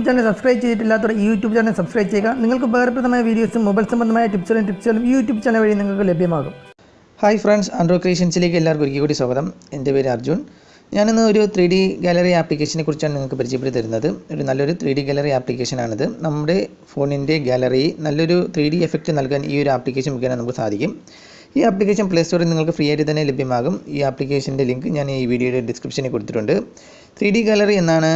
Channel subscribe ചെയ്തിട്ടില്ലാത്തവർ ഈ YouTube channel subscribe ചെയ്യുക. നിങ്ങൾക്ക് ഉപകാരപ്രദമായ വീഡിയോസും മൊബൈൽ സംബന്ധമായ ടിപ്സുകളും ഈ യൂട്യൂബ് ചാനൽ വഴി നിങ്ങൾക്ക് ലഭ്യമാകും. ഹായ് ഫ്രണ്ട്സ്, ആൻഡ്രോ ക്രിയേഷൻസിലേക്ക് എല്ലാവർക്കും ഒരിക്കൽ കൂടി സ്വാഗതം. എൻ്റെ പേര് അർജുൻ. ഞാനിന്ന് ഒരു 3D ഗാലറി ആപ്ലിക്കേഷനെ കുറിച്ചാണ് നിങ്ങൾക്ക് പരിചയപ്പെടുത്തി തരുന്നത്. നല്ലൊരു 3D ഗാലറി ആപ്ലിക്കേഷനാണിത്. നമ്മുടെ ഫോണിൻ്റെ ഗാലറി നല്ലൊരു 3D എഫക്റ്റ് നൽകാൻ ഈ ഒരു ആപ്ലിക്കേഷൻ മുഖേന നമുക്ക് സാധിക്കും. ഈ ആപ്ലിക്കേഷൻ പ്ലേ സ്റ്റോറിൽ നിങ്ങൾക്ക് ഫ്രീ ആയിട്ട് തന്നെ ലഭ്യമാകും. ഈ ആപ്ലിക്കേഷൻ്റെ ലിങ്ക് ഞാൻ ഈ വീഡിയോയുടെ ഡിസ്ക്രിപ്ഷനിൽ കൊടുത്തിട്ടുണ്ട്. 3D ഗാലറി എന്നാണ്,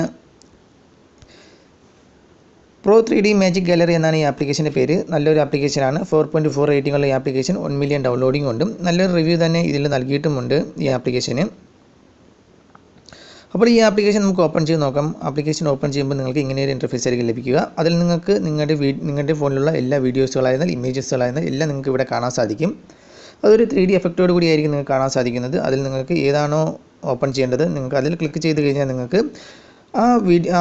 പ്രോ 3D മാജിക് ഗാലറി എന്നാണ് ഈ ആപ്ലിക്കേഷൻ്റെ പേര്. നല്ലൊരു ആപ്ലിക്കേഷനാണ്. 4.4 റേറ്റിംഗ് ഉള്ള ഈ ആപ്ലിക്കേഷൻ 1 മില്യൺ ഡൗൺലോഡിംഗ് ഉണ്ട്. നല്ലൊരു റിവ്യൂ തന്നെ ഇതിൽ നൽകിയിട്ടുമുണ്ട് ഈ ആപ്ലിക്കേഷന്. അപ്പോൾ ഈ ആപ്ലിക്കേഷൻ നമുക്ക് ഓപ്പൺ ചെയ്ത് നോക്കാം. ആപ്ലിക്കേഷൻ ഓപ്പൺ ചെയ്യുമ്പോൾ നിങ്ങൾക്ക് ഇങ്ങനെ ഒരു ഇൻ്റർഫേസ് ആയിരിക്കും ലഭിക്കുക. അതിൽ നിങ്ങൾക്ക് നിങ്ങളുടെ ഫോണിലുള്ള എല്ലാ വീഡിയോസുകളായിരുന്നാൽ ഇമേജസുകളായിരുന്നാൽ എല്ലാം നിങ്ങൾക്ക് ഇവിടെ കാണാൻ സാധിക്കും. അതൊരു 3D എഫക്റ്റോട് കൂടിയായിരിക്കും നിങ്ങൾക്ക് കാണാൻ സാധിക്കുന്നത്. അതിൽ നിങ്ങൾക്ക് ഏതാണോ ഓപ്പൺ ചെയ്യേണ്ടത് നിങ്ങൾക്ക് അതിൽ ക്ലിക്ക് ചെയ്ത് കഴിഞ്ഞാൽ നിങ്ങൾക്ക്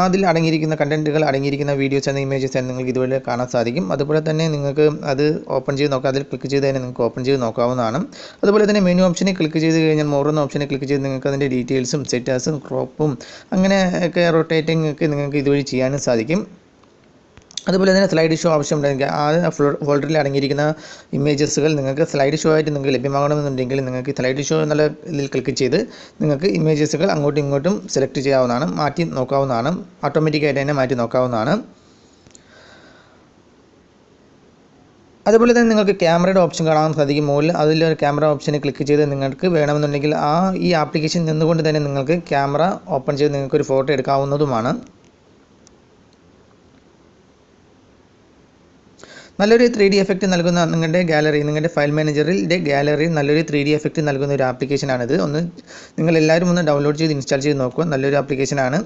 അതിൽ അടങ്ങിയിരിക്കുന്ന കണ്ടൻറ്റുകൾ അടങ്ങിയിരിക്കുന്ന വീഡിയോസ് എന്ന ഇമേജസ് എന്ന് നിങ്ങൾക്ക് ഇതുവരെ കാണാൻ സാധിക്കും. അതുപോലെ തന്നെ നിങ്ങൾക്ക് അത് ഓപ്പൺ ചെയ്ത് നോക്കാം. അതിൽ ക്ലിക്ക് ചെയ്ത് തന്നെ നിങ്ങൾക്ക് ഓപ്പൺ ചെയ്ത് നോക്കാവുന്നതാണ്. അതുപോലെ തന്നെ മെനു ഓപ്ഷനിൽ ക്ലിക്ക് ചെയ്ത് കഴിഞ്ഞാൽ മോർ എന്ന ഓപ്ഷനിൽ ക്ലിക്ക് ചെയ്ത് നിങ്ങൾക്ക് അതിൻ്റെ ഡീറ്റെയിൽസും സെറ്റാസും ക്രോപ്പും അങ്ങനെയൊക്കെ റൊട്ടേറ്റിംഗ് ഒക്കെ നിങ്ങൾക്ക് ഇതുവഴി ചെയ്യാനും സാധിക്കും. അതുപോലെ തന്നെ സ്ലൈഡ് ഷോ ആവശ്യമുണ്ടെങ്കിൽ ആ ഫോൾഡറിൽ അടങ്ങിയിരിക്കുന്ന ഇമേജസുകൾ നിങ്ങൾക്ക് സ്ലൈഡ് ഷോ ആയിട്ട് നിങ്ങൾക്ക് ലഭ്യമാകണമെന്നുണ്ടെങ്കിൽ നിങ്ങൾക്ക് സ്ലൈഡ് ഷോ എന്നുള്ള ഇതിൽ ക്ലിക്ക് ചെയ്ത് നിങ്ങൾക്ക് ഇമേജസുകൾ അങ്ങോട്ടും ഇങ്ങോട്ടും സെലക്ട് ചെയ്യാവുന്നതാണ്, മാറ്റി നോക്കാവുന്നതാണ്, ഓട്ടോമാറ്റിക്കായിട്ട് തന്നെ മാറ്റി നോക്കാവുന്നതാണ്. അതുപോലെ തന്നെ നിങ്ങൾക്ക് ക്യാമറയുടെ ഓപ്ഷൻ കാണാൻ സാധിക്കും. മുകളിൽ അതിലൊരു ക്യാമറ ഓപ്ഷനിൽ ക്ലിക്ക് ചെയ്ത് നിങ്ങൾക്ക് വേണമെന്നുണ്ടെങ്കിൽ ഈ ആപ്ലിക്കേഷൻ നിന്നുകൊണ്ട് തന്നെ നിങ്ങൾക്ക് ക്യാമറ ഓപ്പൺ ചെയ്ത് നിങ്ങൾക്കൊരു ഫോട്ടോ എടുക്കാവുന്നതുമാണ്. നല്ലൊരു 3D എഫക്റ്റ് നൽകുന്ന നിങ്ങളുടെ ഫയൽ മാനേജറിൻ്റെ ഗാലറിയിൽ നല്ലൊരു 3D എഫക്റ്റ് നൽകുന്ന ഒരു ആപ്ലിക്കേഷനാണിത്. നിങ്ങളെല്ലാവരും ഒന്ന് ഡൗൺലോഡ് ചെയ്ത് ഇൻസ്റ്റാൾ ചെയ്ത് നോക്കുക. നല്ലൊരു ആപ്ലിക്കേഷനാണ്.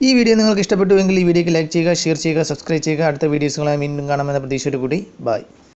ഈ വീഡിയോ നിങ്ങൾക്ക് ഇഷ്ടപ്പെട്ടുവെങ്കിൽ ഈ വീഡിയോക്ക് ലൈക്ക് ചെയ്യുക, ഷെയർ ചെയ്യുക, സബ്സ്ക്രൈബ് ചെയ്യുക. അടുത്ത വീഡിയോസുകളായി വീണ്ടും കാണാമെന്ന പ്രതീക്ഷയോടുകൂടി ബൈ.